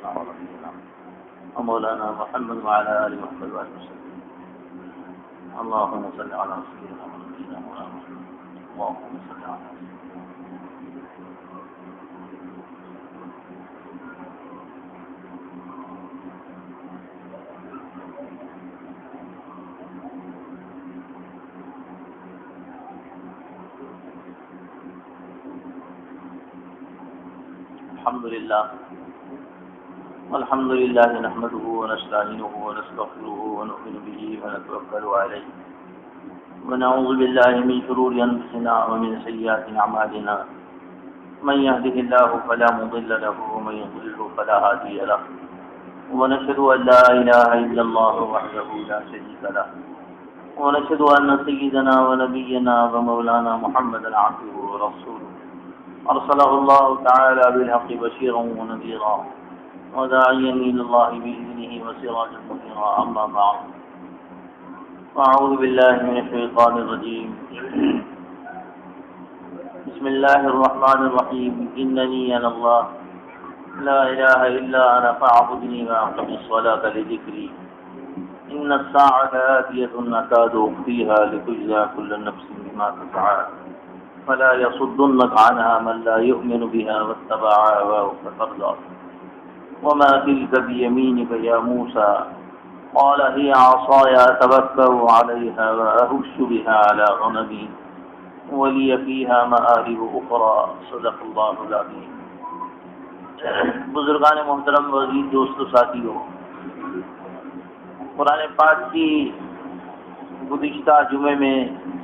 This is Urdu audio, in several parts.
سيدنا ونبينا ومولانا محمد وعلى آله وصحبه وسلم. اللهم صل على سيدنا ونبينا مولانا محمد. اللهم صل على الحمد لله نحمده ونستعينه ونستغفره ونؤمن به ونتوكل عليه ونعوذ بالله من شرور أنفسنا ومن سيئات أعمالنا من يهده الله فلا مضل له ومن يضلل فلا هادي له ونشهد أن لا إله إلا الله وحده لا شريك له ونشهد أن سيدنا ونبينا ومولانا محمدا عبده ورسوله أرسله الله تعالى بالحق بشيرا ونذيرا وداعيا إلى الله بإذنه وسراجا منيرا. أما بعد أعوذ بالله من الشيطان الرجيم. بسم الله الرحمن الرحيم. إنني أنا الله لا إله إلا أنا فاعبدني وأقم الصلاة لذكري إن الساعة آتية أكاد أخفيها لتجزى كل نفس بما تسعى فلا يصدنك عنها من لا يؤمن بها واتبع هواه فتردى. وما تلك بيمينك يا موسى قال هي عصاي أتوكل عليها وأهش بها على غنمي ولي فيها مآرب أخرى. صدق اللہ العظیم. بزرگان محترم وزیر دوستو ساتھیو، قرآن پاک کی گزشتہ جمعے میں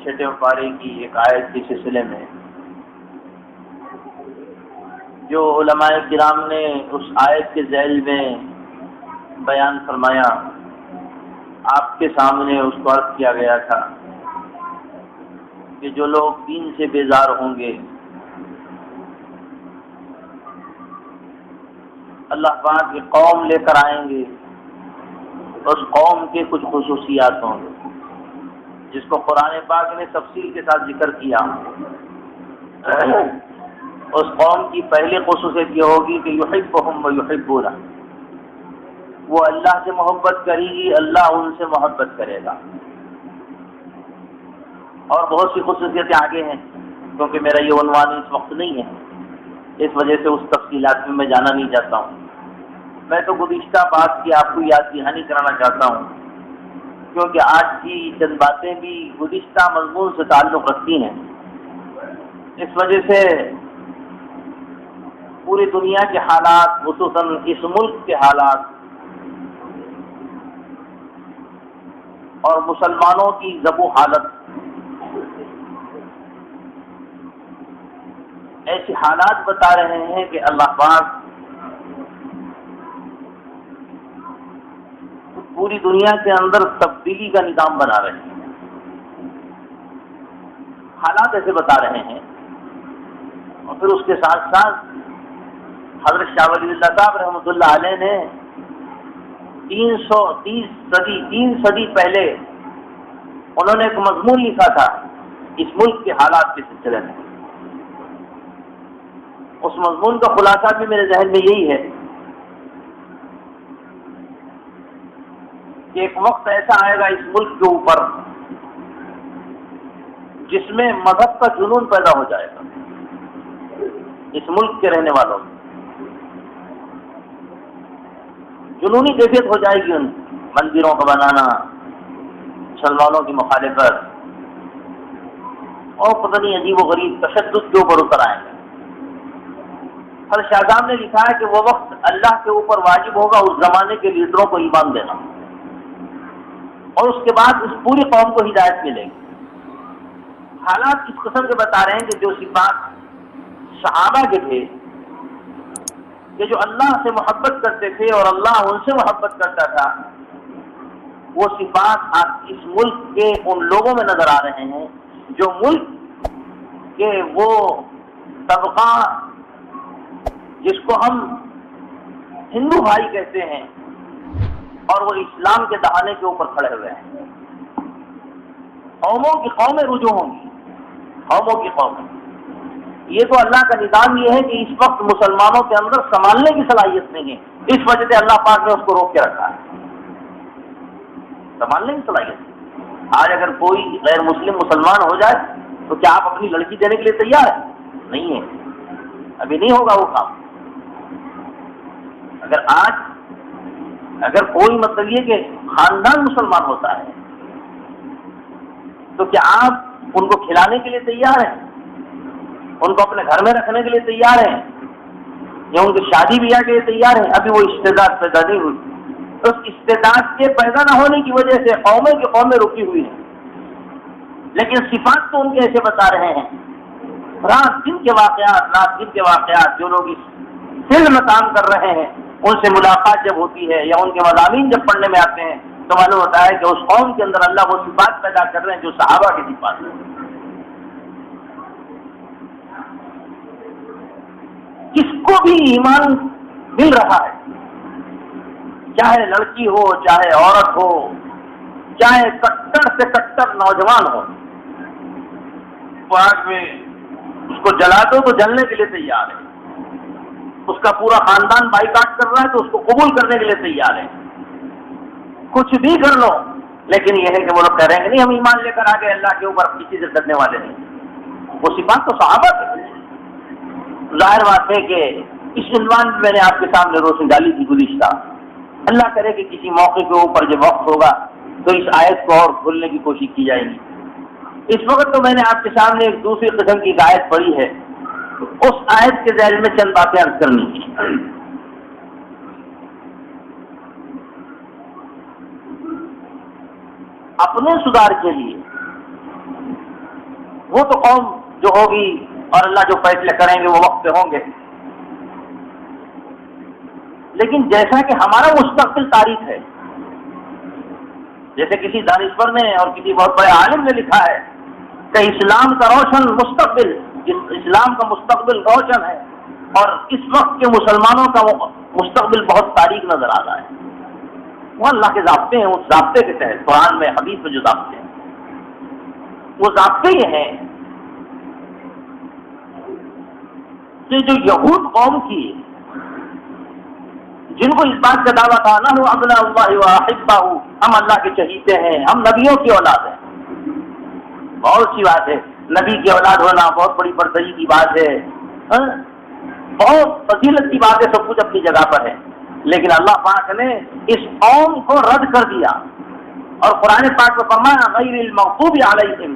چھٹے پارے کی ایک آیت کے سلسلے میں جو علماء کرام نے اس آیت کے ذیل میں بیان فرمایا، آپ کے سامنے اس کو عرض کیا گیا تھا کہ جو لوگ دین سے بیزار ہوں گے اللہ پاک کی قوم لے کر آئیں گے، اس قوم کے کچھ خصوصیات ہوں گے جس کو قرآن پاک نے تفصیل کے ساتھ ذکر کیا. اس قوم کی پہلی خصوصیت یہ ہوگی کہ یحبہم ویحبونہ، وہ اللہ سے محبت کرے گی، اللہ ان سے محبت کرے گا. اور بہت سی خصوصیتیں آگے ہیں، کیونکہ میرا یہ عنوان اس وقت نہیں ہے، اس وجہ سے اس تفصیلات میں جانا نہیں چاہتا ہوں. میں تو گزشتہ بات کی آپ کو یاد دہانی کرانا چاہتا ہوں، کیونکہ آج کی چند باتیں بھی گزشتہ مضمون سے تعلق رکھتی ہیں. اس وجہ سے پوری دنیا کے حالات، خصوصاً اس ملک کے حالات اور مسلمانوں کی ضب و حالت، ایسے حالات بتا رہے ہیں کہ اللہ پاک پوری دنیا کے اندر تبدیلی کا نظام بنا رہے ہیں. حالات ایسے بتا رہے ہیں. اور پھر اس کے ساتھ ساتھ حضرت شاہ ولی اللہ صاحب رحمۃ اللہ علیہ نے 3 صدی پہلے انہوں نے ایک مضمون لکھا تھا اس ملک کے حالات کے سلسلے میں. اس مضمون کا خلاصہ بھی میرے ذہن میں یہی ہے کہ ایک وقت ایسا آئے گا اس ملک کے اوپر جس میں مذہب کا جنون پیدا ہو جائے گا. اس ملک کے رہنے والوں میں جنونی کیفیت ہو جائے گی. ان مندروں کا بنانا، مسلمانوں کی مخالفت اور پتہ نہیں عجیب و غریب تشدد کے اوپر اتر آئیں گے. ہر شاہجہاں نے لکھا ہے کہ وہ وقت اللہ کے اوپر واجب ہوگا اس زمانے کے لیڈروں کو ایمان دینا، اور اس کے بعد اس پوری قوم کو ہدایت ملے گی. حالات اس قسم کے بتا رہے ہیں کہ جو صفات صحابہ کے تھے کہ جو اللہ سے محبت کرتے تھے اور اللہ ان سے محبت کرتا تھا، وہ صفات آج اس ملک کے ان لوگوں میں نظر آ رہے ہیں جو ملک کے وہ طبقہ جس کو ہم ہندو بھائی کہتے ہیں اور وہ اسلام کے دہانے کے اوپر کھڑے ہوئے ہیں. قوموں کی قومیں رجوع ہوں گی، قوموں کی قومیں. یہ تو اللہ کا نظام یہ ہے کہ اس وقت مسلمانوں کے اندر سنبھالنے کی صلاحیت نہیں ہے، اس وجہ سے اللہ پاک نے اس کو روک کے رکھا ہے، سنبھالنے کی صلاحیت۔ آج اگر کوئی غیر مسلم مسلمان ہو جائے تو کیا آپ اپنی لڑکی دینے کے لیے تیار ہیں؟ نہیں ہے، ابھی نہیں ہوگا وہ کام۔ اگر کوئی مطلب یہ کہ خاندان مسلمان ہوتا ہے تو کیا آپ ان کو کھلانے کے لیے تیار ہیں، ان کو اپنے گھر میں رکھنے کے لیے تیار ہیں، یا ان کی شادی بیاہ کے لیے تیار ہیں؟ ابھی وہ استعداد پیدا نہیں ہوئی، تو اس استعداد کے پیدا نہ ہونے کی وجہ سے قومیں کی قومیں رکی ہوئی ہیں، لیکن صفات تو ان کے ایسے بتا رہے ہیں۔ رات دن کے واقعات جو لوگ اس فیلڈ میں کام کر رہے ہیں ان سے ملاقات جب ہوتی ہے یا ان کے مضامین جب پڑھنے میں آتے ہیں تو معلوم ہوتا ہے کہ اس قوم کے اندر اللہ وہ صفات پیدا کر رہے ہیں جو صحابہ کی صفات ہیں۔ کس کو بھی ایمان مل رہا ہے، چاہے لڑکی ہو، چاہے عورت ہو، چاہے کٹر سے کٹر نوجوان ہو، وہ آگ میں اس کو جلا دو تو جلنے کے لیے تیار ہے، اس کا پورا خاندان بائیکاٹ کر رہا ہے تو اس کو قبول کرنے کے لیے تیار ہے، کچھ بھی کر لو، لیکن یہ ہے کہ وہ لوگ کہہ رہے ہیں کہ نہیں ہم ایمان لے کر آگے اللہ کے اوپر کسی سے ڈرنے والے نہیں۔ وہ صفات تو صحابہ کی۔ ظاہر بات ہے کہ اس عنوان میں نے آپ کے سامنے روشنی ڈالی تھی گزشتہ، اللہ کرے کہ کسی موقع کے اوپر جب وقت ہوگا تو اس آیت کو اور کھولنے کی کوشش کی جائے گی۔ اس وقت تو میں نے آپ کے سامنے ایک دوسری قسم کی آیت پڑھی ہے، اس آیت کے ذیل میں چند باتیں عرض کرنی ہیں۔ اپنے سدھار کے لیے وہ تو قوم جو ہوگی اور اللہ جو فیصلے کریں گے وہ وقت پہ ہوں گے، لیکن جیسا کہ ہمارا مستقبل تاریخ ہے، جیسے کسی دانشور نے اور کسی بہت بڑے عالم نے لکھا ہے کہ اسلام کا روشن مستقبل، اسلام کا مستقبل روشن ہے اور اس وقت کے مسلمانوں کا مستقبل بہت تاریک نظر آ رہا ہے۔ وہ اللہ کے ضابطے ہیں، اس ضابطے کے تحت قرآن میں حدیث میں جو ضابطے ہیں وہ ضابطے یہ ہیں کہ جو یہود قوم کی جن کو اس بات کا دعویٰ تھا نحن ابناء اللہ واحبہ، ہم اللہ کے چہیتے ہیں، ہم نبیوں کی اولاد ہیں، بہت سی بات ہے، نبی کی اولاد ہونا بہت بڑی برتری کی بات ہے، بہت فضیلت کی بات ہے، سب کچھ اپنی جگہ پر ہے، لیکن اللہ پاک نے اس قوم کو رد کر دیا اور قرآن پاک میں فرمایا غیر المغضوب علیہم،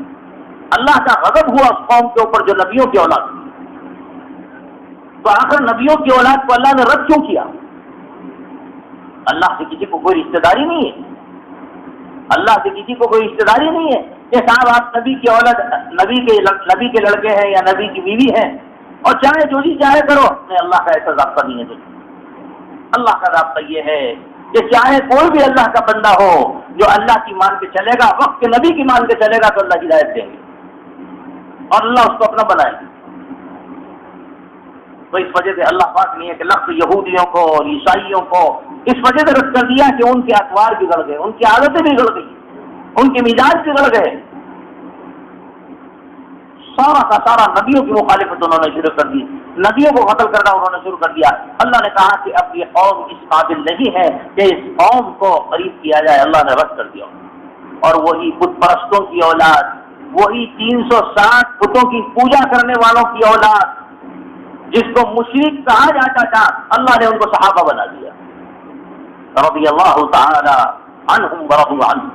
اللہ کا غضب ہوا اس قوم کے اوپر جو نبیوں کی اولاد تھی۔ تو آخر نبیوں کی اولاد کو اللہ نے رد کیوں کیا؟ اللہ سے کسی کو کوئی رشتہ داری نہیں ہے، اللہ سے کسی کو کوئی رشتہ داری نہیں ہے کہ صاحب آپ نبی کی اولاد، نبی کے لڑکے ہیں یا نبی کی بیوی ہیں اور چاہے جو جی چاہے کرو، نہیں، اللہ کا ایسا ضابطہ نہیں ہے۔ اللہ کا ضابطہ یہ ہے کہ چاہے کوئی بھی اللہ کا بندہ ہو جو اللہ کی مان کے چلے گا، وقت کے نبی کی مان کے چلے گا تو اللہ ہدایت دیں گے اور اللہ اس کو اپنا بنائے گا۔ تو اس وجہ سے اللہ پاک نے کہ لفظ یہودیوں کو اور عیسائیوں کو اس وجہ سے رد کر دیا کہ ان کے اطوار بگڑ گئے، ان کی عادتیں بگڑ گئی، ان کے مزاج بگڑ گئے، سارا کا سارا نبیوں کی مخالفت انہوں نے شروع کر دی، نبیوں کو قتل کرنا انہوں نے شروع کر دیا۔ اللہ نے کہا کہ اب یہ قوم اس قابل نہیں ہے کہ اس قوم کو قریب کیا جائے، اللہ نے رد کر دیا۔ اور وہی بت پرستوں کی اولاد، وہی 360 بتوں کی پوجا کرنے والوں کی اولاد جس کو مشرک کہا جاتا تھا، اللہ نے ان کو صحابہ بنا دیا، رضی اللہ تعالی عنہم ورضوا عنہ۔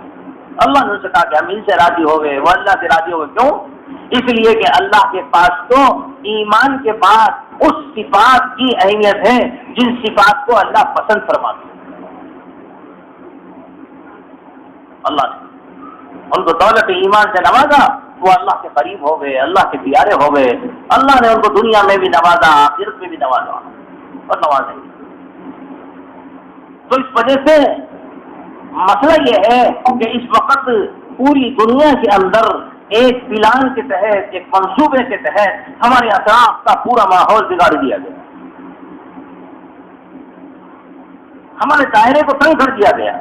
اللہ نے ان سے کہا کہ ہم ان سے راضی ہو گئے، وہ اللہ سے راضی ہو گئے۔ کیوں؟ اس لیے کہ اللہ کے پاس تو ایمان کے بعد اس صفات کی اہمیت ہے جن صفات کو اللہ پسند فرماتا ہے۔ اللہ نے ان کو دولت ایمان سے نوازا، وہ اللہ کے قریب ہو گئے، اللہ کے پیارے ہو گئے، اللہ نے ان کو دنیا میں بھی نوازا، آخرت میں بھی نوازا اور نوازیں گے۔ تو اس وجہ سے مسئلہ یہ ہے کہ اس وقت پوری دنیا کے اندر ایک پلان کے تحت، ایک منصوبے کے تحت ہمارے اطراف کا پورا ماحول بگاڑ دیا گیا، ہمارے دائرے کو تنگ کر دیا گیا۔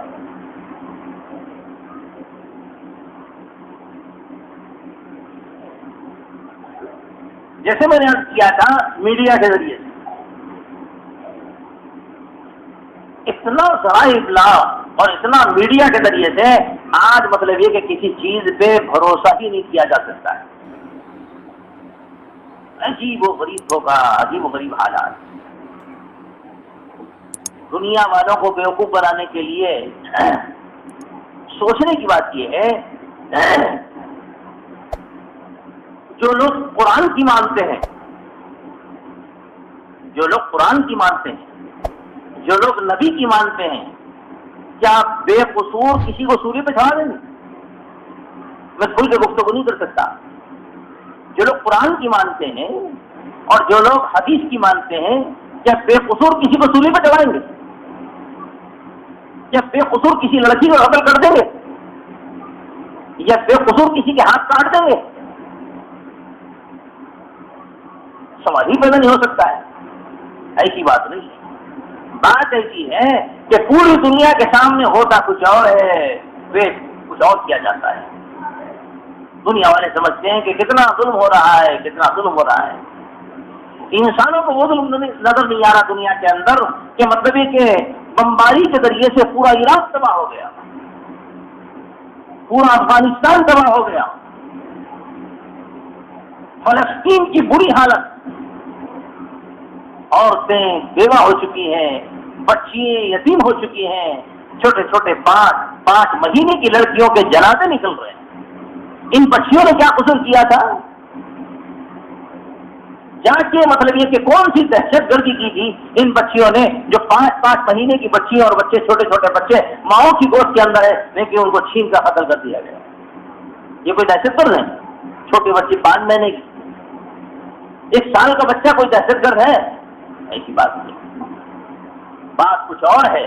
جیسے میں نے عرض کیا تھا میڈیا کے ذریعے سے اتنا ذرائع ابلاغ اور اتنا میڈیا کے ذریعے سے آج مطلب یہ کہ کسی چیز پہ بھروسہ ہی نہیں کیا جا سکتا ہے. عجیب و غریب ہوگا، عجیب و غریب حالات. دنیا والوں کو بیوقوف بنانے کے لیے سوچنے کی بات یہ ہے، جو لوگ قرآن کی مانتے ہیں، جو لوگ قرآن کی مانتے ہیں، جو لوگ نبی کی مانتے ہیں، کیا بے قصور کسی کو سولی پہ چڑھا دیں گے؟ میں کھل کے گفتگو نہیں کر سکتا. جو لوگ قرآن کی مانتے ہیں اور جو لوگ حدیث کی مانتے ہیں، کیا بے قصور کسی کو سولی پہ چڑھائیں گے؟ کیا بے قصور کسی لڑکی کو قتل کر دیں گے؟ یا بے قصور کسی کے ہاتھ کاٹ دیں گے؟ سوال ہی پیدا نہیں ہو سکتا ہے. ایسی بات نہیں ہے. بات ایسی ہے کہ پوری دنیا کے سامنے ہوتا کچھ اور ہے، پیش کچھ اور کیا جاتا ہے. دنیا والے سمجھتے ہیں کہ کتنا ظلم ہو رہا ہے، کتنا ظلم ہو رہا ہے. انسانوں کو وہ ظلم نظر نہیں آ رہا دنیا کے اندر کہ مطلب یہ کہ بمباری کے ذریعے سے پورا عراق تباہ ہو گیا، پورا افغانستان تباہ ہو گیا، فلسطین کی بری حالت، عورتیں بیوہ ہو چکی ہیں، بچیاں یتیم ہو چکی ہیں، چھوٹے چھوٹے 5 مہینے کی لڑکیوں کے جنازے نکل رہے ہیں. ان بچیوں نے کیا قصور کیا تھا؟ جا کے مطلب یہ کہ کون سی دہشت گردی کی تھی ان بچیوں نے جو 5 مہینے کی بچیاں اور بچے، چھوٹے چھوٹے بچے ماؤں کی گود کے اندر ہے، لیکن ان کو چھین کر قتل کر دیا گیا. یہ کوئی دہشت گرد ہے؟ چھوٹی بچی 5 مہینے کی، 1 سال کا بچہ کوئی دہشت گرد ہے؟ ایسی بات نہیں. بات کچھ اور ہے،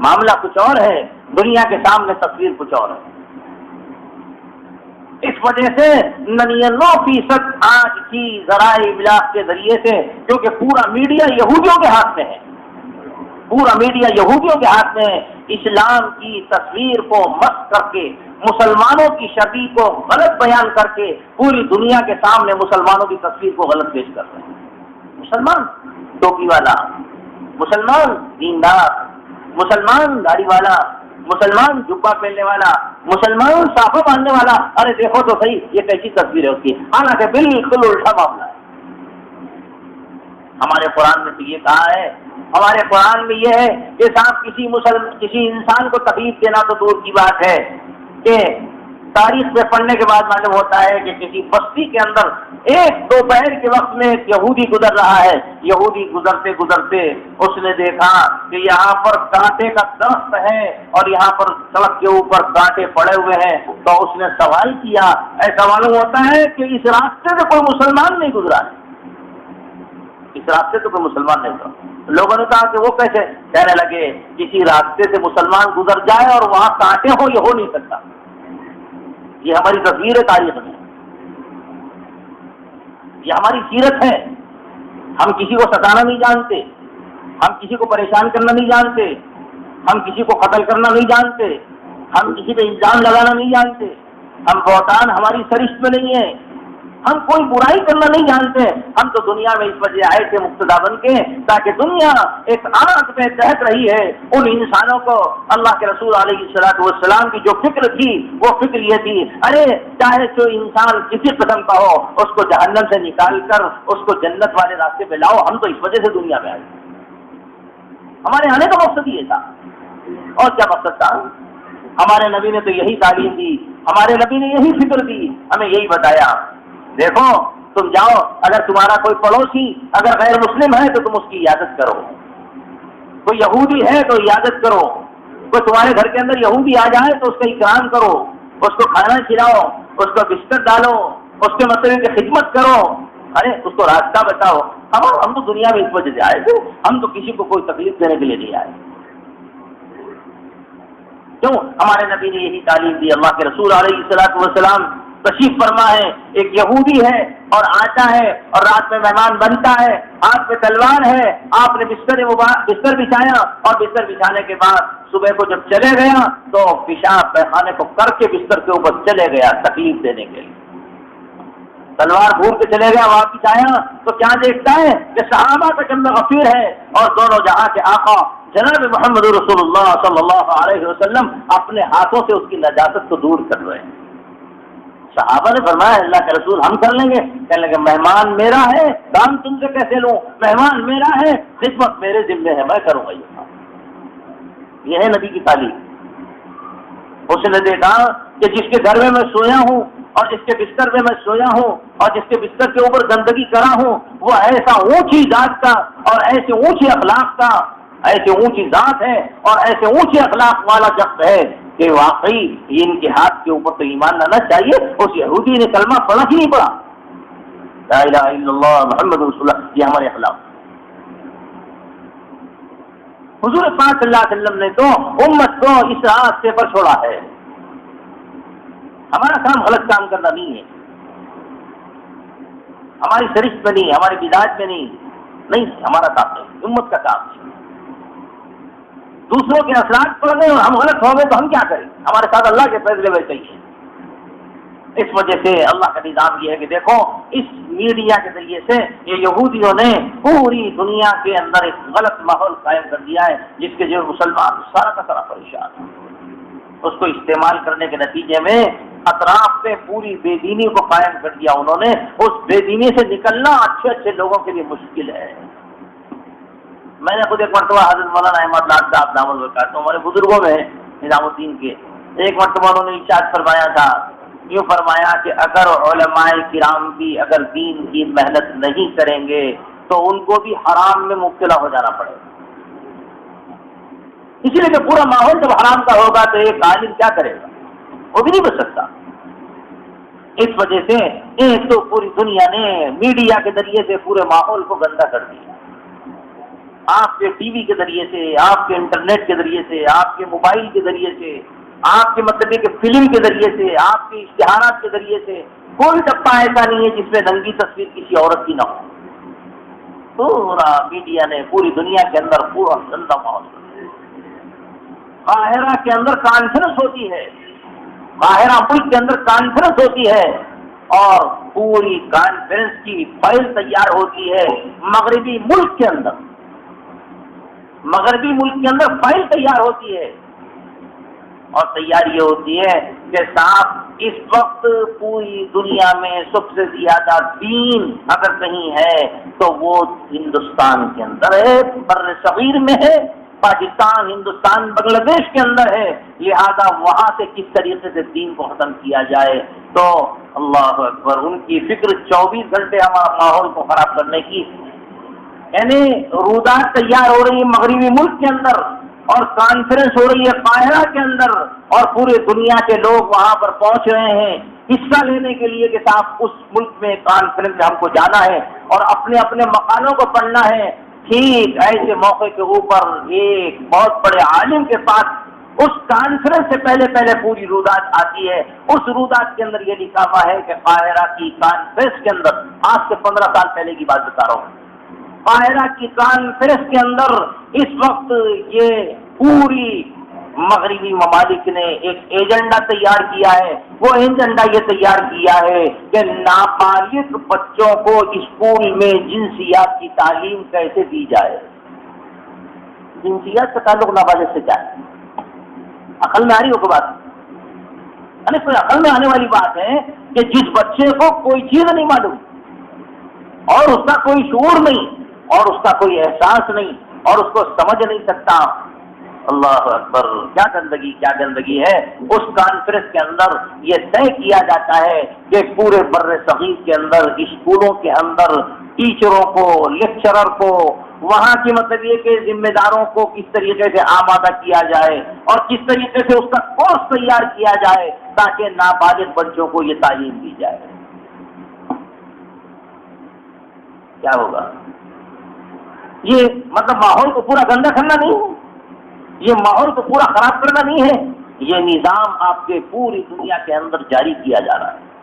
معاملہ کچھ اور ہے، دنیا کے سامنے تصویر کچھ اور ہے. اس وجہ سے 99% آج کی ذرائع ابلاغ کے ذریعے سے، کیونکہ پورا میڈیا یہودیوں کے ہاتھ میں ہے، پورا میڈیا یہودیوں کے ہاتھ میں ہے، اسلام کی تصویر کو مسخ کر کے، مسلمانوں کی شبیہ کو غلط بیان کر کے پوری دنیا کے سامنے مسلمانوں کی تصویر کو غلط پیش کر رہے ہیں. مسلمان ٹوپی والا، مسلمان دیندار، مسلمان داڑھی والا، مسلمان جبہ پہننے والا، مسلمان صافہ باندھنے والا، ارے دیکھو تو صحیح یہ کیسی تصویر ہوتی ہے. حالانکہ بالکل الٹا معاملہ ہے. ہمارے قرآن میں تو یہ کہا ہے، ہمارے قرآن میں یہ ہے کہ صاحب کسی انسان کو تکلیف دینا تو دور کی بات ہے کہ تاریخ میں پڑھنے کے بعد معلوم ہوتا ہے کہ کسی بستی کے اندر ایک دوپہر کے وقت میں ایک یہودی گزر رہا ہے. یہودی گزرتے گزرتے اس نے دیکھا کہ یہاں پر کانٹے کا درخت ہے اور یہاں پر سڑک کے اوپر کانٹے پڑے ہوئے ہیں. تو اس نے سوال کیا، ایسا معلوم ہوتا ہے کہ اس راستے سے کوئی مسلمان نہیں گزرا ہے، اس راستے سے کوئی مسلمان نہیں گزرا. لوگوں نے کہا کہ وہ کیسے؟ کہنے لگے کسی راستے سے مسلمان گزر جائے اور وہاں کانٹے ہو، یہ ہو نہیں سکتا. یہ ہماری تصویر ہے تاریخ میں، یہ ہماری سیرت ہے. ہم کسی کو ستانا نہیں جانتے، ہم کسی کو پریشان کرنا نہیں جانتے، ہم کسی کو قتل کرنا نہیں جانتے، ہم کسی پہ الزام لگانا نہیں جانتے، ہم بہتان ہماری سرشت میں نہیں ہے، ہم کوئی برائی کرنا نہیں جانتے. ہم تو دنیا میں اس وجہ آئے تھے مقتدا بن کے تاکہ دنیا ایک آگ میں دہک رہی ہے. ان انسانوں کو اللہ کے رسول علیہ الصلوۃ والسلام کی جو فکر تھی وہ فکر یہ تھی، ارے چاہے جو انسان کسی قسم کا ہو اس کو جہنم سے نکال کر اس کو جنت والے راستے پہ لاؤ. ہم تو اس وجہ سے دنیا میں آئے، ہمارے آنے کا مقصد یہ تھا. اور کیا مقصد تھا؟ ہمارے نبی نے تو یہی تعلیم دی، ہمارے نبی نے یہی فکر دی، ہمیں یہی بتایا دیکھو تم جاؤ، اگر تمہارا کوئی پڑوسی اگر غیر مسلم ہے تو تم اس کی عیادت کرو، کوئی یہودی ہے تو عیادت کرو، کوئی تمہارے گھر کے اندر یہودی آ جائے تو اس کا اکرام کرو، اس کو کھانا کھلاؤ، اس کو بستر ڈالو، اس کے مسئلے کی خدمت کرو، ارے اس کو راستہ بتاؤ. ہم تو دنیا میں اس وجہ سے آئے تھے، ہم تو کسی کو کوئی تکلیف دینے کے لیے نہیں آئے. کیوں؟ ہمارے نبی نے یہی تعلیم دی. اللہ کے رسول علیہ الصلوۃ والسلام تشریف فرما ہے، ایک یہودی ہے اور آتا ہے اور رات میں مہمان بنتا ہے، ہاتھ میں تلوار ہے. آپ نے بستر بچھایا اور بستر بچھانے کے بعد صبح کو جب چلے گیا تو پیشاب پیخانے کو کر کے بستر کے اوپر چلے گیا تکلیف دینے کے لیے. تلوار گھور کے چلے گیا واپس آیا تو کیا دیکھتا ہے کہ صحابہ کا جنب غفیر ہے اور دونوں جہاں کے آقا جناب محمد رسول اللہ صلی اللہ علیہ وسلم اپنے ہاتھوں سے اس کی نجاست کو دور کر رہے ہیں۔ صحابہ نے فرمایا اللہ کے رسول ہم کر لیں گے، کہنے لگے مہمان میرا ہے، دام تم سے کیسے لوں؟ مہمان میرا ہے، خدمت میرے ذمے ہے، میں کروں گا یہ ہے نبی کی تعلیم۔ اس نے دیکھا کہ جس کے گھر میں سویا ہوں اور جس کے بستر میں سویا ہوں اور جس کے بستر کے اوپر گندگی کرا ہوں وہ ایسا اونچی ذات کا اور ایسے اونچے اخلاق کا، ایسے اونچی ذات ہے اور ایسے اونچے اخلاق والا شخص ہے کہ واقعی ان کے ہاتھ کے اوپر تو ایمان لانا چاہیے۔ اس یہودی نے کلمہ پڑھا کہ نہیں پڑھا؟ لا الہ الا اللہ محمد رسول اللہ، یہ ہمارے اخلاق۔ حضور پاک صلی اللہ علیہ وسلم نے تو امت کو اس راستے پر چھوڑا ہے۔ ہمارا کام غلط کام کرنا نہیں ہے، ہماری شریعت میں نہیں، ہماری بدعت میں نہیں، ہمارا کام نہیں، امت کا کام ہے۔ دوسروں کے اثرات پڑ گئے اور ہم غلط ہو گئے تو ہم کیا کریں؟ ہمارے ساتھ اللہ کے فیصلے ویسے ہی ہیں۔ اس وجہ سے اللہ کا نظام یہ ہے کہ دیکھو اس میڈیا کے ذریعے سے یہ یہودیوں نے پوری دنیا کے اندر ایک غلط ماحول قائم کر دیا ہے جس کے جو مسلمان سارا کا سارا پریشان ہے۔ اس کو استعمال کرنے کے نتیجے میں اطراف پہ پوری بے دینی کو قائم کر دیا انہوں نے۔ اس بے دینی سے نکلنا اچھے اچھے لوگوں کے لیے مشکل ہے۔ میں نے خود ایک مرتبہ حضرت مولانا احمد لاڈ صاحب دامت برکاتہ ہمارے بزرگوں میں نظام الدین کے ایک مرتبہ انہوں نے ارشاد فرمایا تھا، یوں فرمایا کہ اگر علماء کرام بھی اگر دین کی محنت نہیں کریں گے تو ان کو بھی حرام میں مبتلا ہو جانا پڑے گا۔ اسی لیے کہ پورا ماحول جب حرام کا ہوگا تو ایک عالم کیا کرے گا؟ وہ بھی نہیں بچ سکتا۔ اس وجہ سے ایک تو پوری دنیا نے میڈیا کے ذریعے سے پورے ماحول کو گندا کر دیا۔ آپ کے ٹی وی کے ذریعے سے، آپ کے انٹرنیٹ کے ذریعے سے، آپ کے موبائل کے ذریعے سے، آپ کے مطلب کہ فلم کے ذریعے سے، آپ کے اشتہارات کے ذریعے سے کوئی ڈبہ ایسا نہیں ہے جس میں ننگی تصویر کسی عورت کی نہ ہو۔ پورا میڈیا نے پوری دنیا کے اندر پورا گندا ماحول کر دیا۔ قاہرہ کے اندر کانفرنس ہوتی ہے، قاہرہ ملک کے اندر کانفرنس ہوتی ہے اور پوری کانفرنس کی فائل تیار ہوتی ہے مغربی ملک کے اندر، مغربی ملک کے اندر فائل تیار ہوتی ہے اور تیاری یہ ہوتی ہے کہ صاحب اس وقت پوری دنیا میں سب سے زیادہ دین اگر کہیں ہے تو وہ ہندوستان کے اندر ہے، بر صغیر میں ہے، پاکستان، ہندوستان، بنگلہ دیش کے اندر ہے، لہذا وہاں سے کس طریقے سے دین کو ختم کیا جائے۔ تو اللہ اکبر، ان کی فکر 24 گھنٹے ہمارا ماحول کو خراب کرنے کی، یعنی رودات تیار ہو رہی ہے مغربی ملک کے اندر اور کانفرنس ہو رہی ہے قاہرہ کے اندر اور پورے دنیا کے لوگ وہاں پر پہنچ رہے ہیں حصہ لینے کے لیے کہ صاحب اس ملک میں کانفرنس میں ہم کو جانا ہے اور اپنے اپنے مقالوں کو پڑھنا ہے۔ ٹھیک ایسے موقع کے اوپر ایک بہت بڑے عالم کے پاس اس کانفرنس سے پہلے پوری رودات آتی ہے۔ اس رودات کے اندر یہ لکھا ہوا ہے کہ قاہرہ کی کانفرنس کے اندر، آج سے 15 سال پہلے کی بات بتا رہا ہوں، قاہرہ کی کانفرنس کے اندر اس وقت یہ پوری مغربی ممالک نے ایک ایجنڈا تیار کیا ہے۔ وہ ایجنڈا یہ تیار کیا ہے کہ نابالغ بچوں کو اسکول میں جنسیات کی تعلیم کیسے دی جائے۔ جنسیات کا تعلق نابالغ سے کیا ہے؟ عقل میں آ رہی ہو بات؟ یعنی کوئی عقل میں آنے والی بات ہے کہ جس بچے کو کوئی چیز نہیں معلوم اور اس کا کوئی شعور نہیں اور اس کا کوئی احساس نہیں اور اس کو سمجھ نہیں سکتا، اللہ اکبر، کیا گندگی ہے۔ اس کانفرنس کے اندر یہ طے کیا جاتا ہے کہ پورے بر صغیر کے اندر اسکولوں کے اندر ٹیچروں کو، لیکچرر کو، وہاں کی مطلب یہ کہ ذمہ داروں کو کس طریقے سے آمادہ کیا جائے اور کس طریقے سے اس کا کورس تیار کیا جائے تاکہ نابالغ بچوں کو یہ تعلیم دی جائے۔ کیا ہوگا؟ یہ مطلب ماحول کو پورا گندا کرنا نہیں ہے، یہ ماحول کو پورا خراب کرنا نہیں ہے، یہ نظام آپ کے پوری دنیا کے اندر جاری کیا جا رہا ہے۔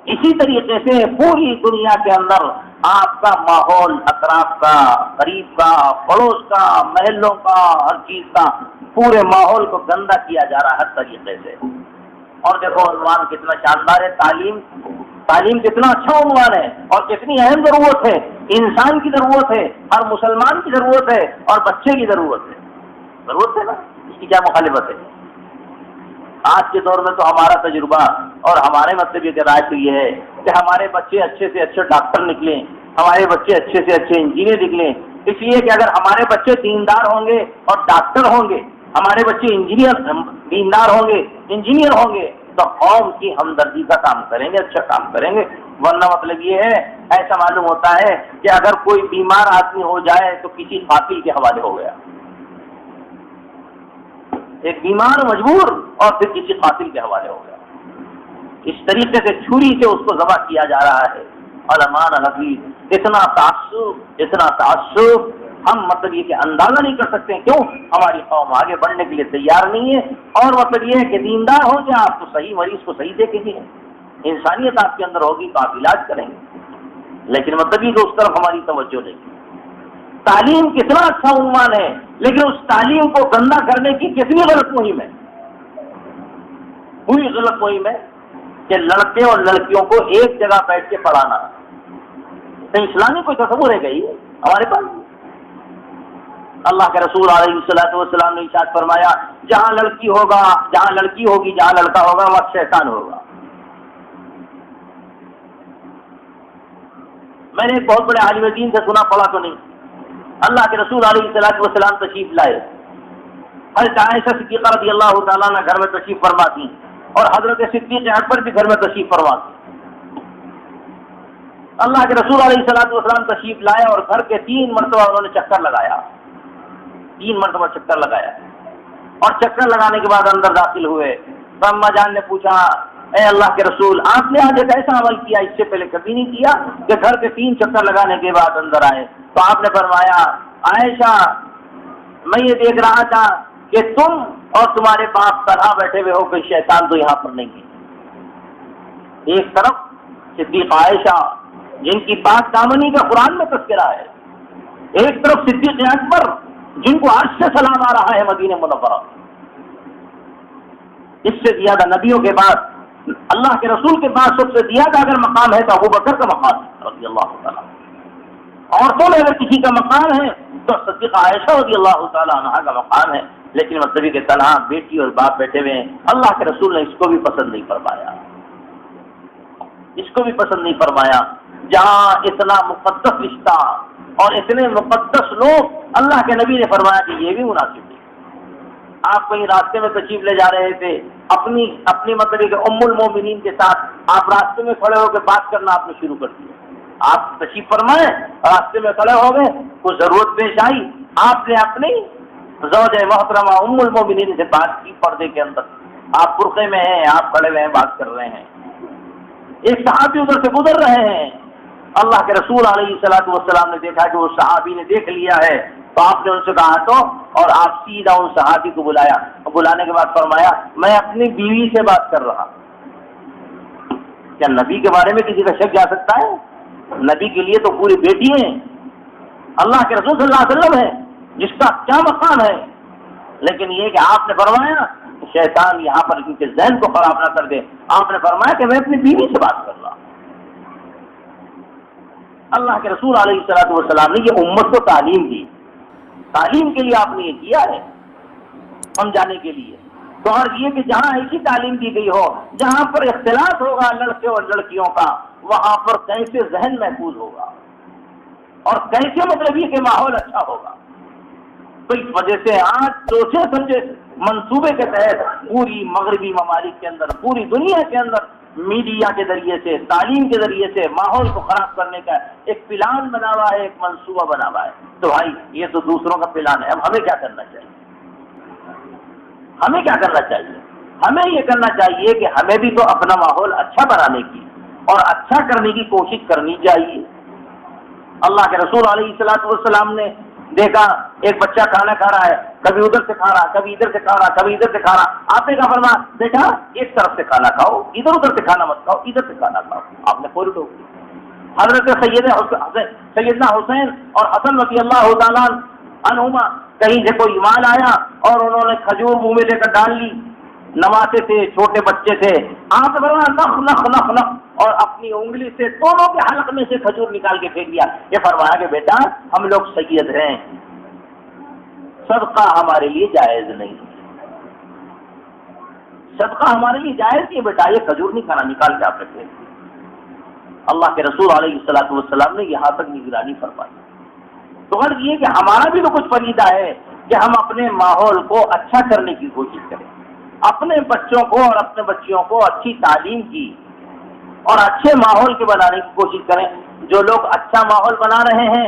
اسی طریقے سے پوری دنیا کے اندر آپ کا ماحول، اطراف کا، قریب کا، پڑوس کا، محلوں کا، ہر چیز کا پورے ماحول کو گندا کیا جا رہا ہے ہر طریقے سے۔ اور دیکھو عنوان کتنا شاندار ہے، تعلیم کتنا اچھا عنوان ہے اور کتنی اہم ضرورت ہے، انسان کی ضرورت ہے، ہر مسلمان کی ضرورت ہے اور بچے کی ضرورت ہے نا، اس کی کیا مخالفت ہے؟ آج کے دور میں تو ہمارا تجربہ اور ہمارے مطلب یہ رائے تو یہ ہے کہ ہمارے بچے اچھے سے اچھے ڈاکٹر نکلیں، ہمارے بچے اچھے سے اچھے انجینئر نکلیں، اس لیے کہ اگر ہمارے بچے دیندار ہوں گے اور ڈاکٹر ہوں گے، ہمارے بچے دیندار ہوں گے، انجینئر ہوں گے، تو قوم کی ہمدردی کا کام کریں گے، اچھا کام کریں گے۔ ورنہ مطلب یہ ہے، ایسا معلوم ہوتا ہے کہ اگر کوئی بیمار آدمی ہو جائے تو کسی قاتل کے حوالے ہو گیا، ایک بیمار مجبور اور پھر کسی قاتل کے حوالے ہو گیا، اس طریقے سے چھری سے اس کو ذبح کیا جا رہا ہے۔ علمان حفیظ، اتنا تعصب ہم مطلب یہ کہ اندازہ نہیں کر سکتے، کیوں؟ ہماری قوم آگے بڑھنے کے لیے تیار نہیں ہے، اور مطلب یہ ہے کہ دیندار ہو جائے آپ تو صحیح مریض کو صحیح دیکھیں گے، انسانیت آپ کے اندر ہوگی تو آپ علاج کریں گے، لیکن مطلب یہ کہ اس طرف ہماری توجہ نہیں۔ تعلیم کتنا اچھا عنوان ہے، لیکن اس تعلیم کو گندا کرنے کی کتنی غلط مہم ہے، پوری غلط مہم ہے کہ لڑکے اور لڑکیوں کو ایک جگہ بیٹھ کے پڑھانا، تو اسلامی کوئی تصور ہے گئی ہمارے پاس؟ اللہ کے رسول علیہ الصلوۃ والسلام نے ارشاد فرمایا، جہاں لڑکی ہوگی، جہاں لڑکا ہوگا وہاں شیطان ہوگا۔ میں نے ایک بہت بڑے عالم دین سے سنا، پڑھا تو نہیں، اللہ کے رسول علیہ الصلوۃ والسلام تشریف لائے، حضرت عائشہ صدیقہ رضی اللہ تعالیٰ عنہ گھر میں تشریف فرما تھی، اور حضرت صدیق اکبر بھی گھر میں تشریف فرما تھی۔ اللہ کے رسول علیہ الصلوۃ والسلام تشریف لائے اور گھر کے 3 مرتبہ انہوں نے چکر لگایا، 3 مرتبہ چکر لگایا، اور چکر لگانے کے بعد اندر داخل ہوئے تو اما جان نے پوچھا، اے اللہ کے رسول، آپ نے آج ایک ایسا عمل کیا اس سے پہلے کبھی نہیں کیا کہ گھر کے 3 چکر لگانے کے بعد اندر آئے؟ تو آپ نے فرمایا، عائشہ میں یہ دیکھ رہا تھا کہ تم اور تمہارے باپ طرح بیٹھے ہوئے ہو، کہ شیطان تو یہاں پر نہیں ہے۔ ایک طرف صدیق عائشہ جن کی پاک دامنی کا قرآن میں تذکرہ ہے، ایک طرف صدیق اکبر جن کو عرش سے سلام آ رہا ہے مدینہ منورہ۔ اس سے زیادہ نبیوں کے بعد، اللہ کے رسول کے بعد سب سے زیادہ اگر مقام ہے تو ابوبکر کا مقام ہے رضی اللہ تعالیٰ۔ عورتوں میں اگر کسی کا مقام ہے تو صدیقہ عائشہ رضی اللہ تعالیٰ عنہا کا مقام ہے، لیکن مطلب کہ تنہا بیٹی اور باپ بیٹھے ہوئے ہیں، اللہ کے رسول نے اس کو بھی پسند نہیں فرمایا، اس کو بھی پسند نہیں فرمایا۔ جہاں اتنا مقدس رشتہ اور اتنے مقدس لوگ، اللہ کے نبی نے فرمایا کہ یہ بھی مناسب ہے۔ آپ کہیں راستے میں تشریف لے جا رہے تھے، اپنی مطلب کہ ام المومنین کے ساتھ آپ راستے میں کھڑے ہو کے بات کرنا آپ نے شروع کر دیا، آپ تشریف فرمائے، راستے میں کھڑے ہو گئے، کوئی ضرورت پیش آئی، آپ نے اپنی زوجہ محترمہ ام المومنین سے بات کی پردے کے اندر، آپ برقعے میں ہیں، آپ کھڑے ہوئے ہیں، بات کر رہے ہیں، ایک صحابی ادھر سے گزر رہے ہیں، اللہ کے رسول علیہ الصلوۃ والسلام نے دیکھا کہ وہ صحابی نے دیکھ لیا ہے، تو آپ نے ان سے کہا تو، اور آپ سیدھا ان صحابی کو بلایا، اور بلانے کے بعد فرمایا، میں اپنی بیوی سے بات کر رہا۔ کیا نبی کے بارے میں کسی کا شک جا سکتا ہے؟ نبی کے لیے تو پوری بیٹی ہیں، اللہ کے رسول صلی اللہ علیہ وسلم ہے، جس کا کیا مقام ہے، لیکن یہ کہ آپ نے فرمایا شیطان یہاں پر ان کے ذہن کو خراب نہ کر دے، آپ نے فرمایا کہ میں اپنی بیوی سے بات کر رہا۔ اللہ کے رسول علیہ الصلوۃ والسلام نے یہ امت کو تعلیم دی، تعلیم کے لیے آپ نے یہ کیا ہے، سمجھانے کے لیے۔ تو اور یہ کہ جہاں ایسی تعلیم دی گئی ہو، جہاں پر اختلاط ہوگا لڑکے اور لڑکیوں کا، وہاں پر کیسے ذہن محفوظ ہوگا اور کیسے مطلب یہ کہ ماحول اچھا ہوگا۔ تو اس وجہ سے آج سوچے سمجھے منصوبے کے تحت پوری مغربی ممالک کے اندر، پوری دنیا کے اندر میڈیا کے ذریعے سے، تعلیم کے ذریعے سے ماحول کو خراب کرنے کا ایک پلان بنا ہوا ہے، ایک منصوبہ بنا ہوا ہے۔ تو بھائی یہ تو دوسروں کا پلان ہے، اب ہمیں کیا کرنا چاہیے؟ ہمیں کیا کرنا چاہیے؟ ہمیں یہ کرنا چاہیے کہ ہمیں بھی تو اپنا ماحول اچھا بنانے کی اور اچھا کرنے کی کوشش کرنی چاہیے۔ اللہ کے رسول علیہ الصلوۃ والسلام نے دیکھا ایک بچہ کھانا کھا رہا ہے، کبھی ادھر سے کھا رہا، کبھی ادھر سے کھا رہا، کبھی ادھر سے کھا رہا۔ آپ نے کہا فرمایا بیٹا ایک طرف سے کھانا کھاؤ، ادھر ادھر سے کھانا مت کھاؤ، ادھر سے کھانا کھاؤ۔ آپ نے فوری ٹوک دی۔ حضرت سیدنا حسین اور حسن رضی اللہ تعالیٰ عنہما کہیں سے کوئی مال آیا اور انہوں نے کھجور منہ میں لے کر ڈال لی، نماتے تھے، چھوٹے بچے تھے، آنکھ بھرا نخ نخ نخ نخ، اور اپنی انگلی سے دونوں کے حلق میں سے کھجور نکال کے پھینک دیا۔ یہ فرمایا کہ بیٹا ہم لوگ سید ہیں، صدقہ ہمارے لیے جائز نہیں، صدقہ ہمارے لیے جائز نہیں بیٹا، یہ کھجور نہیں کھانا، نکال کے آپ نے پھینک دیا۔ اللہ کے رسول علیہ الصلوۃ والسلام نے یہاں تک نگرانی فرمائی۔ تو غرض یہ کہ ہمارا بھی تو کچھ فریضہ ہے کہ ہم اپنے ماحول کو اچھا کرنے کی کوشش کریں، اپنے بچوں کو اور اپنے بچیوں کو اچھی تعلیم کی اور اچھے ماحول کے بنانے کی کوشش کریں۔ جو لوگ اچھا ماحول بنا رہے ہیں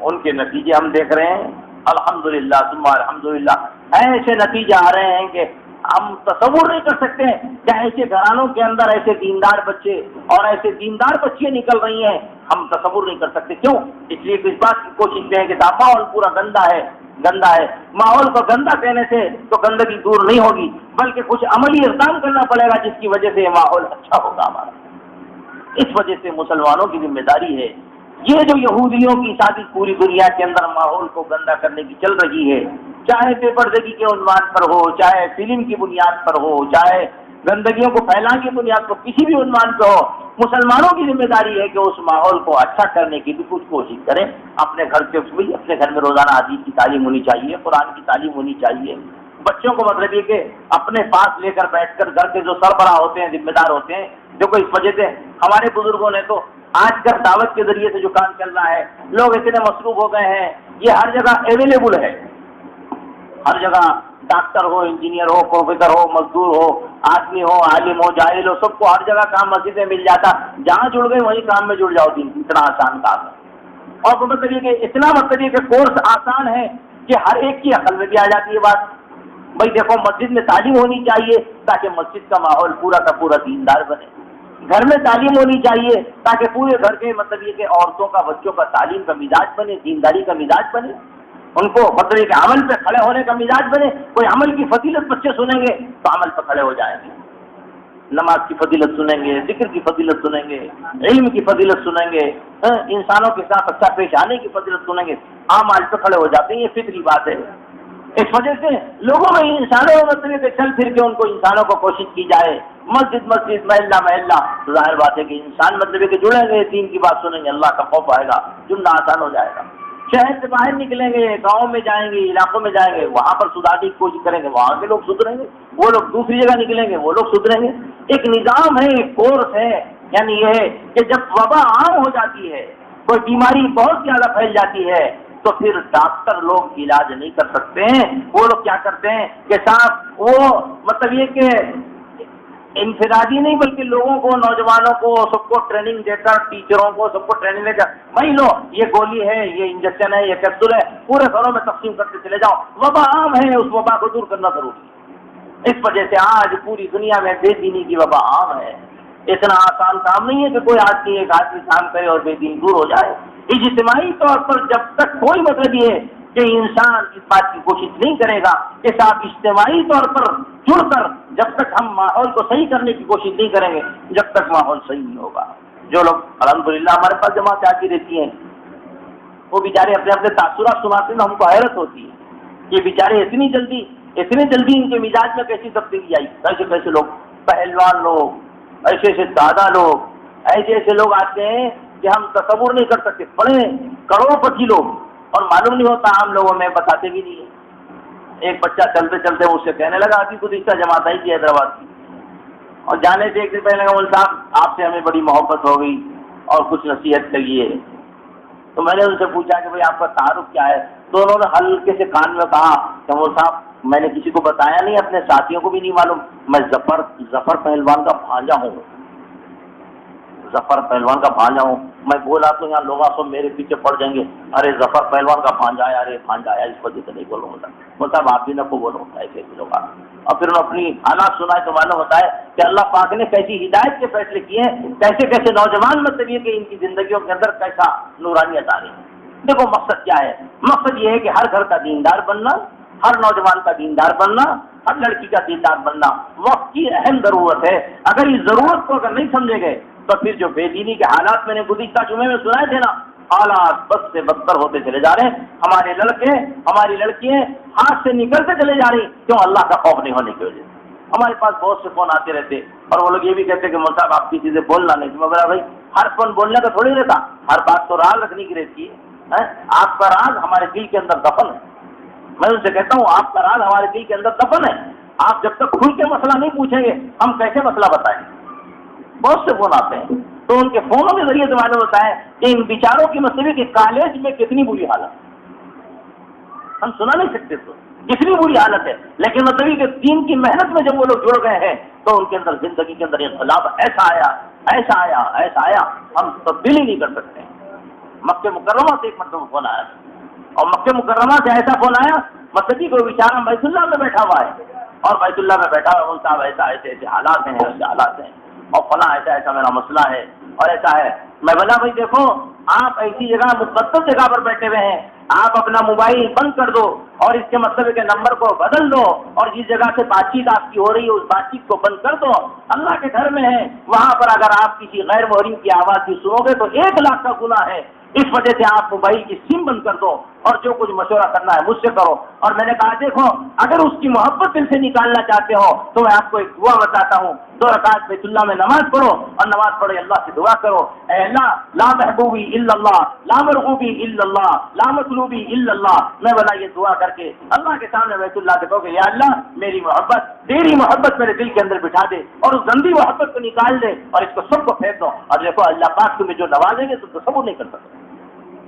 ان کے نتیجے ہم دیکھ رہے ہیں، الحمدللہ ثم الحمدللہ، ایسے نتیجے آ رہے ہیں کہ ہم تصور نہیں کر سکتے کہ ایسے گھرانوں کے اندر ایسے دیندار بچے اور ایسے دیندار بچیاں نکل رہی ہیں، ہم تصور نہیں کر سکتے۔ کیوں؟ اس لیے کہ اس بات کی کوشش کریں کہ ماحول پورا گندا ہے، گندا ہے۔ ماحول کو گندا کہنے سے تو گندگی دور نہیں ہوگی، بلکہ کچھ عملی اقدام کرنا پڑے گا جس کی وجہ سے یہ ماحول اچھا ہوگا ہمارا۔ اس وجہ سے مسلمانوں کی ذمہ داری ہے، یہ جو یہودیوں کی سازش پوری دنیا کے اندر ماحول کو گندا کرنے کی چل رہی ہے، چاہے بے پردگی کے عنوان پر ہو، چاہے فلم کی بنیاد پر ہو، چاہے گندگیوں کو پھیلانے کی بنیاد پر، کسی بھی عنوان پہ ہو، مسلمانوں کی ذمہ داری ہے کہ اس ماحول کو اچھا کرنے کی بھی کچھ کوشش کریں۔ اپنے گھر سے اپنے گھر میں روزانہ حدیث کی تعلیم ہونی چاہیے، قرآن کی تعلیم ہونی چاہیے۔ بچوں کو مطلب یہ کہ اپنے پاس لے کر بیٹھ کر گھر کے جو سربراہ ہوتے ہیں، ذمہ دار ہوتے ہیں، دیکھو اس وجہ سے ہمارے بزرگوں نے تو آج کل دعوت کے ذریعے سے جو کام چل رہا ہے، لوگ اتنے مصروف ہو گئے ہیں، یہ ہر جگہ اویلیبل ہے، ہر جگہ ڈاکٹر ہو، انجینئر ہو، پروفیسر ہو، مزدور ہو، آدمی ہو، عالم ہو، جاہل ہو، سب کو ہر جگہ کام مسجد میں مل جاتا، جہاں جڑ گئے وہیں کام میں جڑ جاؤ، دین اتنا آسان کام ہے۔ اور مطلب یہ کہ اتنا مطلب یہ کہ کورس آسان ہے کہ ہر ایک کی عقل میں بھی آ جاتی ہے بات۔ بھائی دیکھو مسجد میں تعلیم ہونی چاہیے تاکہ مسجد کا ماحول پورا کا پورا دیندار بنے، گھر میں تعلیم ہونی چاہیے تاکہ پورے گھر کے مطلب یہ کہ عورتوں کا، بچوں کا تعلیم کا مزاج بنے، دینداری کا مزاج بنے، ان کو مطلب یہ کہ عمل پہ کھڑے ہونے کا مزاج بنے۔ کوئی عمل کی فضیلت بچے سنیں گے تو عمل پہ کھڑے ہو جائیں گے، نماز کی فضیلت سنیں گے، ذکر کی فضیلت سنیں گے، علم کی فضیلت سنیں گے، انسانوں کے ساتھ اچھا پیش آنے کی فضیلت سنیں گے، عمل پہ کھڑے ہو جاتے ہیں، یہ فطری بات ہے۔ اس وجہ سے لوگوں میں انسانوں میں مطلب کہ چل پھر کے ان کو انسانوں کو کوشش کی جائے، مسجد مسجد، محلہ محلہ، تو ظاہر بات ہے کہ انسان مطلب کہ جڑیں گے، دین کی بات سنیں گے، اللہ کا خوف آئے گا، جڑنا آسان ہو جائے گا۔ شہر سے باہر نکلیں گے، گاؤں میں جائیں گے، علاقوں میں جائیں گے، وہاں پر سدھارنے کی کوشش کریں گے، وہاں کے لوگ سدھریں گے، وہ لوگ دوسری جگہ نکلیں گے، وہ لوگ سدھریں گے۔ ایک نظام ہے، ایک کورس ہے، یعنی یہ ہے کہ جب وبا عام ہو جاتی ہے، کوئی بیماری بہت زیادہ پھیل جاتی ہے، تو پھر ڈاکٹر لوگ علاج نہیں کر سکتے ہیں، وہ لوگ کیا کرتے ہیں کہ صاحب وہ مطلب یہ کہ انفرادی نہیں بلکہ لوگوں کو، نوجوانوں کو سب کو ٹریننگ دے کر، ٹیچروں کو سب کو ٹریننگ دے کر، بھائی لو یہ گولی ہے، یہ انجیکشن ہے، یہ کیپسول ہے، پورے گھروں میں تقسیم کرتے چلے جاؤ۔ وبا عام ہے، اس وبا کو دور کرنا ضروری ہے۔ اس وجہ سے آج پوری دنیا میں بے دینی کی وبا عام ہے۔ اتنا آسان کام نہیں ہے کہ کوئی آدمی ایک آدمی کام کرے اور بے دین دور ہو جائے۔ اجتماعی طور پر جب تک کوئی مطلب یہ ہے کہ انسان اس بات کی کوشش نہیں کرے گا کہ صاحب اجتماعی طور پر جڑ کر جب تک ہم ماحول کو صحیح کرنے کی کوشش نہیں کریں گے، جب تک ماحول صحیح نہیں ہوگا۔ جو لوگ الحمدللہ ہمارے پاس جماعت آتی رہتی ہیں، وہ بیچارے اپنے اپنے تاثرات سناتے ہیں، ہم کو حیرت ہوتی ہے کہ بیچارے اتنی جلدی ان کے مزاج میں کیسی تبدیلی آئی۔ کیسے کیسے لوگ، پہلوان لوگ، ایسے ایسے دادا لوگ، ایسے ایسے لوگ آتے ہیں کہ ہم تصور نہیں کر سکتے، بڑے کروڑ پتی لوگ، اور معلوم نہیں ہوتا عام لوگوں میں، بتاتے بھی نہیں ہیں۔ ایک بچہ چلتے چلتے اس سے کہنے لگا، ابھی گزشتہ جماعت آئی تھی حیدرآباد کی، اور جانے سے ایک دن پہلے لگا، مول صاحب آپ سے ہمیں بڑی محبت ہو گئی اور کچھ نصیحت کریے۔ تو میں نے ان سے پوچھا کہ بھائی آپ کا تعارف کیا ہے؟ تو انہوں نے ہلکے سے کان میں کہا کہ مول صاحب میں نے کسی کو بتایا نہیں، اپنے ساتھیوں کو بھی نہیں معلوم، میں ظفر پہلوان کا بھانجا ہوں، ظفر پہلوان کا بھانجا ہوں۔ میں بولا تو یہاں لوگ سب میرے پیچھے پڑ جائیں گے، ارے ظفر پہلوان کا بھانجا ہے، ارے بھانجا ہے، اس وجہ سے نہیں بولوں گا۔ مطلب آپ بھی نہ کو بولو، ایسے ایسے لوگ آ، اور پھر انہوں نے اپنی حالات سنائے تو معلوم ہوتا ہے کہ اللہ پاک نے کیسی ہدایت کے فیصلے کیے ہیں، کیسے کیسے نوجوان مطلب یہ کہ ان کی زندگیوں کے اندر کیسا نورانیت آ رہی ہے۔ دیکھو مقصد کیا ہے؟ مقصد یہ ہے کہ ہر گھر کا دیندار بننا، ہر نوجوان کا دیندار بننا، ہر لڑکی کا دیندار بننا وقت کی اہم ضرورت ہے۔ اگر اس ضرورت کو اگر نہیں سمجھے گئے تو پھر جو بے دینی کے حالات میں نے گزشتہ جمعے میں سنائے تھے نا، حالات بد سے بدتر ہوتے چلے جا رہے ہیں۔ ہمارے لڑکے، ہماری لڑکیاں ہاتھ سے نکلتے چلے جا رہی، کیوں؟ اللہ کا خوف نہیں ہونے کی وجہ سے۔ ہمارے پاس بہت سے فون آتے رہتے اور وہ لوگ یہ بھی کہتے کہ مول صاحب آپ کی چیزیں بولنا نہیں. میں بولا بھائی ہر فون بولنے کا تھوڑی رہتا, ہر بات تو راز رکھنے کی رہتی ہے. آپ کا راز ہمارے دل کے اندر دفن ہے. میں ان سے کہتا ہوں آپ کا راز ہمارے دل کے اندر دفن ہے. آپ جب تک کھل کے مسئلہ نہیں پوچھیں گے ہم کیسے مسئلہ بتائیں. بہت سے فون آتے ہیں تو ان کے فونوں کے ذریعے سے معلوم ہوتا ہے کہ ان بیچاروں کی مسئلے کے کالج میں کتنی بری حالت, ہم سنا نہیں سکتے تو کتنی بری حالت ہے. لیکن مطلب کہ دین کی محنت میں جب وہ لوگ جڑ گئے ہیں تو ان کے اندر زندگی کے اندر انقلاب ایسا آیا ایسا آیا ایسا آیا ہم تبدیلی نہیں کر سکتے. مکہ مکرمہ سے ایک مرتبہ فون آیا اور مکہ مکرمہ سے ایسا فون آیا مطلب کوئی بیچارہ بیت اللہ میں بیٹھا ہوا ہے اور بیت اللہ میں بیٹھا ہوا صاحب ایسا ایسے ایسے حالات ہیں ایسے حالات ہیں اور فلاں ایسا ایسا میرا مسئلہ ہے اور ایسا ہے. میں بولا بھائی دیکھو آپ ایسی جگہ مقدس جگہ پر بیٹھے ہوئے ہیں, آپ اپنا موبائل بند کر دو اور اس کے مطلب کے نمبر کو بدل دو اور جس جگہ سے بات چیت آپ کی ہو رہی ہے اس بات چیت کو بند کر دو. اللہ کے گھر میں ہے وہاں پر اگر آپ کسی غیر محرم کی آواز کی سنو گے تو 1,00,000 کا گناہ ہے. اس وجہ سے آپ موبائل کی سم بند کر دو اور جو کچھ مشورہ کرنا ہے مجھ سے کرو. اور میں نے کہا دیکھو اگر اس کی محبت دل سے نکالنا چاہتے ہو تو میں آپ کو ایک دعا بتاتا ہوں, 2 رکعت بیت اللہ میں نماز پڑھو اور نماز پڑھے اللہ سے دعا کرو, اے اللہ لا محبوبی الا اللہ لا مرغوبی الا اللہ لا مطلوبی الا اللہ. میں بولا یہ دعا کر کے اللہ کے سامنے بیت اللہ سے کہو کہ یا اللہ میری محبت تیری محبت میرے دل کے اندر بٹھا دے اور اس گندی محبت کو نکال دے اور اس کو سب کو پھینک دو. اور دیکھو اللہ پاک تمہیں جو نوازیں گے تو تصور نہیں کر سکتے.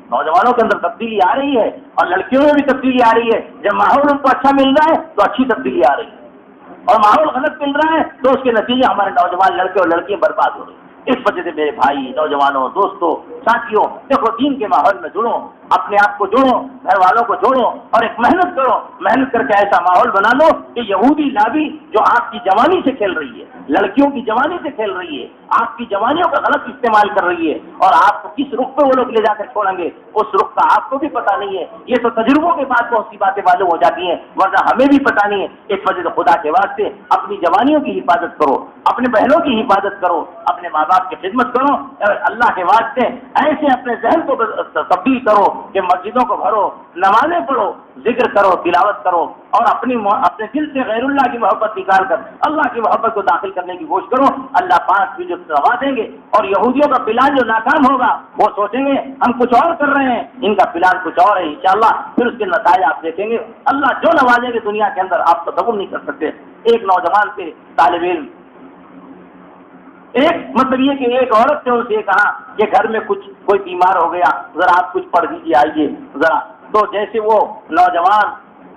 نوجوانوں کے اندر تبدیلی آ رہی ہے اور لڑکیوں میں بھی تبدیلی آ رہی ہے. جب ماحول ان کو اچھا مل رہا ہے تو اچھی تبدیلی آ رہی ہے اور ماحول غلط مل رہا ہے تو اس کے نتیجے ہمارے نوجوان لڑکے اور لڑکیاں برباد ہو رہی ہیں. اس وجہ سے میرے بھائی نوجوانوں دوستوں ساتھیوں دیکھو دین کے ماحول میں جڑو, اپنے آپ کو جوڑو, گھر والوں کو جوڑو اور ایک محنت کرو. محنت کر کے ایسا ماحول بنا لو کہ یہودی لابی جو آپ کی جوانی سے کھیل رہی ہے, لڑکیوں کی جوانی سے کھیل رہی ہے, آپ کی جوانیوں کا غلط استعمال کر رہی ہے اور آپ کو کس رخ پہ وہ لوگ لے جا کر چھوڑیں گے اس رخ کا آپ کو بھی پتہ نہیں ہے. یہ تو تجربوں کے بعد بہت سی باتیں معلوم ہو جاتی ہیں ورنہ ہمیں بھی پتہ نہیں ہے. اس وجہ سے خدا کے واسطے اپنی جوانیوں کی حفاظت کرو, اپنے بہنوں کی حفاظت کرو, اپنے ماں باپ کی خدمت کرو. اللہ کے واسطے ایسے اپنے ذہن کو تبدیل کرو کہ مسجدوں کو بھرو, نمازیں پڑھو, ذکر کرو, تلاوت کرو اور اپنے دل سے غیر اللہ کی محبت نکال کر اللہ کی محبت کو داخل کرنے کی کوشش کرو. اللہ پاک بھی جو نوازیں گے اور یہودیوں کا پلان جو ناکام ہوگا وہ سوچیں گے ہم کچھ اور کر رہے ہیں, ان کا پلان کچھ اور ہے انشاءاللہ. پھر اس کے نتائج آپ دیکھیں گے. اللہ جو نوازیں گے دنیا کے اندر آپ تصور نہیں کر سکتے. ایک نوجوان سے طالب علم ایک مطلب یہ کہ ایک عورت نے ان سے کہا کہ گھر میں کچھ کوئی بیمار ہو گیا ذرا آپ کچھ پڑھ دیجیے آئیے ذرا. تو جیسے وہ نوجوان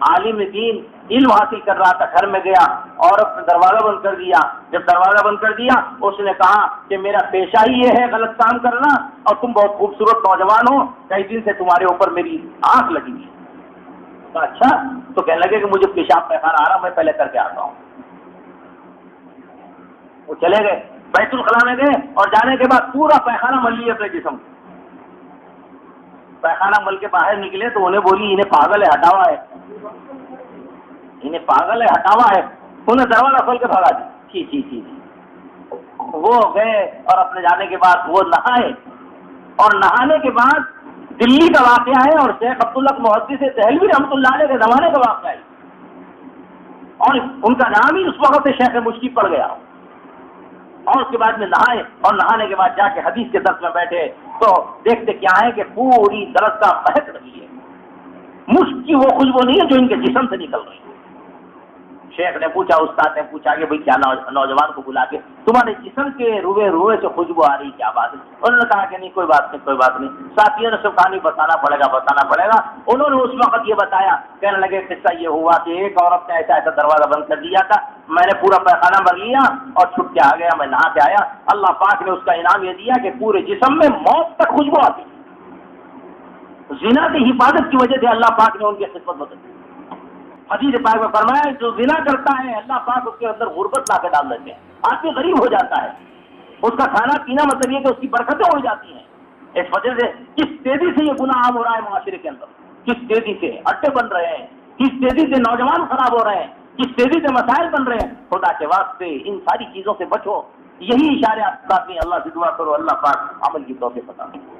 عالم دین علم حاصل کر رہا تھا گھر میں گیا, عورت نے دروازہ بند کر دیا. جب دروازہ بند کر دیا اس نے کہا کہ میرا پیشہ ہی یہ ہے غلط کام کرنا اور تم بہت خوبصورت نوجوان ہو, کئی دن سے تمہارے اوپر میری آنکھ لگی ہوئی. اچھا تو کہنے لگے کہ مجھے پیشاب پیخانہ آ رہا, میں پہلے کر کے آتا ہوں. وہ چلے گئے بیت الخلاء میں گئے اور جانے کے بعد پورا پیخانہ مل لیے اپنے جسم. پیخانہ مل کے باہر نکلے تو انہیں بولی انہیں پاگل ہے ہٹاوا ہے, انہیں پاگل ہے ہٹاوا ہے. انہیں دروازہ کھول کے بھگا دی. جی وہ گئے اور اپنے جانے کے بعد وہ نہائے اور نہانے کے بعد دلی کا واقعہ ہے اور شیخ عبداللہ محدث دہلوی رحمۃ اللہ علیہ کے زمانے کا واقعہ ہے اور ان کا نام ہی اس وقت سے شیخ مشکی پڑ گیا. اور اس کے بعد میں نہائے اور نہانے کے بعد جا کے حدیث کے درس میں بیٹھے تو دیکھتے کیا ہے کہ پوری درس کا مہک رہی ہے, مشک کی وہ خوشبو نہیں ہے جو ان کے جسم سے نکل رہی ہے. شیخ نے پوچھا, استاد نے پوچھا کہ بھئی کیا نوجوان کو بلا کے تمہارے جسم کے روئے سے خوشبو آ رہی, کیا بات ہے؟ انہوں نے کہا کہ نہیں کوئی بات نہیں. ساتھیوں نے سب کہانی بتانا پڑے گا. انہوں نے اس وقت یہ بتایا, کہنے لگے قصہ یہ ہوا کہ ایک عورت نے ایسا دروازہ بند کر دیا تھا, میں نے پورا پیخانہ بھر لیا اور چھپ کے آ گیا, میں نہا کے آیا. اللہ پاک نے اس کا انعام یہ دیا کہ پورے جسم میں موت تک خوشبو آتی. زنا کی حفاظت کی وجہ سے اللہ پاک نے ان کی خدمت بدل دی. حدیث پاک میں فرمایا جو زنا کرتا ہے اللہ پاک اس کے اندر غربت لا کے ڈال دیتے ہیں, آدمی غریب ہو جاتا ہے, اس کا کھانا پینا مطلب یہ کہ اس کی برکتیں ہو جاتی ہیں. اس وجہ سے کس تیزی سے یہ گناہ عام ہو رہا ہے معاشرے کے اندر, کس تیزی سے اڈے بن رہے ہیں, کس تیزی سے نوجوان خراب ہو رہے ہیں, کس تیزی سے مسائل بن رہے ہیں. خدا کے واسطے ان ساری چیزوں سے بچو. یہی اشارے آپ اللہ سے دعا کرو, اللہ پاک عمل کی توفیق عطا کرے.